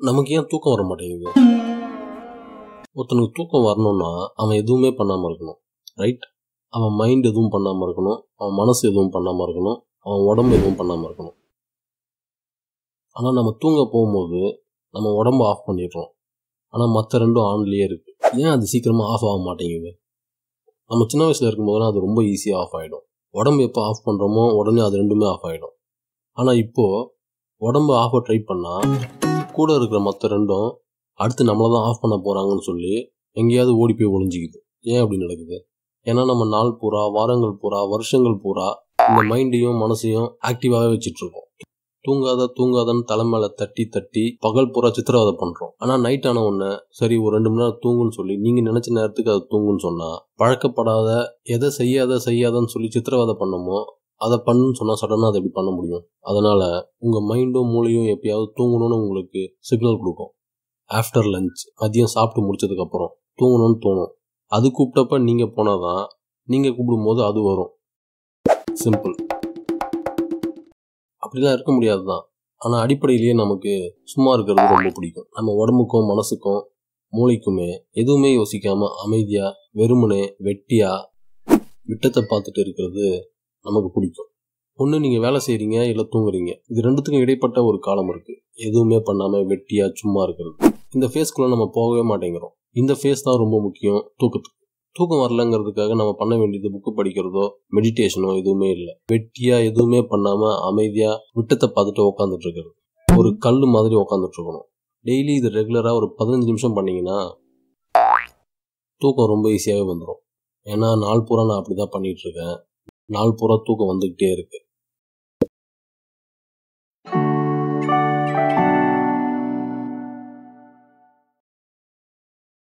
நமக்கு ஏன் தூக்கம் வர மாட்டேங்குது? ஒருத்தனுக்கு தூக்கம் வரணும்னா அவன் எதுவுமே பண்ணாமல் இருக்கணும், ரைட்? அவன் மைண்ட் எதுவும் பண்ணாமல் இருக்கணும், அவன் மனசு எதுவும் பண்ணாமல் இருக்கணும், அவன் உடம்பு எதுவும் பண்ணாமல் இருக்கணும். ஆனால் நம்ம தூங்க போகும்போது நம்ம உடம்பு ஆஃப் பண்ணிடுறோம், ஆனால் மற்ற ரெண்டும் ஆன்லேயே இருக்குது. ஏன் அது சீக்கிரமாக ஆஃப் ஆக மாட்டேங்குது? நம்ம சின்ன வயசில் இருக்கும்போதுலாம் அது ரொம்ப ஈஸியாக ஆஃப் ஆகிடும். உடம்பு எப்போ ஆஃப் பண்ணுறோமோ உடனே அது ரெண்டுமே ஆஃப் ஆகிடும். ஆனால் இப்போது உடம்பு ஆஃபை ட்ரை பண்ணால் கூட இருக்கிற மற்ற ரெண்டும் அடுத்து நம்மளை தான் ஆஃப் பண்ண போகிறாங்கன்னு சொல்லி எங்கேயாவது ஓடி போய் ஒளிஞ்சிக்குது. ஏன் அப்படி நடக்குது? ஏன்னா நம்ம நாள் பூரா, வாரங்கள் பூரா, வருஷங்கள் பூரா இந்த மைண்டையும் மனசையும் ஆக்டிவாகவே வச்சிட்ருக்கோம். தூங்காதன்னு தலை மேலே தட்டி தட்டி பகல் பூரா சித்திரவதை பண்ணுறோம். ஆனால் நைட் ஆன உடனே சரி ஒரு 2 மணி நேரம் தூங்குன்னு சொல்லி நீங்கள் நினச்ச நேரத்துக்கு அது தூங்குன்னு சொன்னால், பழக்கப்படாத எதை செய்யாதன்னு சொல்லி சித்திரவதை பண்ணமோ அதை பண்ணுன்னு சொன்னால் சடனாக அதை எப்படி பண்ண முடியும்? அதனால் உங்கள் மைண்டும் மூளையும் எப்பயாவது தூங்கணும்னு உங்களுக்கு சிக்னல் கொடுக்கும். ஆஃப்டர் லஞ்ச், மதியம் சாப்பிட்டு முடிச்சதுக்கப்புறம் தூங்கணும்னு தோணும். அது கூப்பிட்டப்ப நீங்கள் போனால் தான், நீங்கள் கூப்பிடும்போது அது வரும். சிம்பிள். அப்படிலாம் இருக்க முடியாது தான். ஆனால் அடிப்படையிலேயே நமக்கு சும்மா இருக்கிறது ரொம்ப பிடிக்கும். நம்ம உடம்புக்கும் மனசுக்கும் மூளைக்குமே எதுவுமே யோசிக்காமல் அமைதியாக வெறுமனே வெட்டியாக விட்டத்தை பார்த்துட்டு இருக்கிறது நமக்கு பிடிக்கும். ஒன்று நீங்கள் வேலை செய்கிறீங்க, இல்லை தூங்குறீங்க. இது ரெண்டுத்துக்கும் இடைப்பட்ட ஒரு காலம் இருக்குது. எதுவுமே பண்ணாமல் வெட்டியாக சும்மா இருக்கிறது. இந்த ஃபேஸ்க்குள்ளே நம்ம போகவே மாட்டேங்கிறோம். இந்த ஃபேஸ் தான் ரொம்ப முக்கியம் தூக்கத்துக்கு. தூக்கம் வரலங்கிறதுக்காக நம்ம பண்ண வேண்டியது புக்கு படிக்கிறதோ மெடிடேஷனோ எதுவுமே இல்லை. வெட்டியாக எதுவுமே பண்ணாமல் அமைதியாக விட்டத்தை பார்த்துட்டு உட்காந்துட்டு இருக்கிறது. ஒரு கல் மாதிரி உட்காந்துட்டு இருக்கணும். டெய்லி இது ரெகுலராக ஒரு 15 நிமிஷம் பண்ணிங்கன்னா தூக்கம் ரொம்ப ஈஸியாகவே வந்துடும். ஏன்னா நாள் பூரா நான் அப்படி தான் பண்ணிகிட்ருக்கேன். நாள் பூரா தூக்கம் வந்துக்கிட்டே இருக்குது.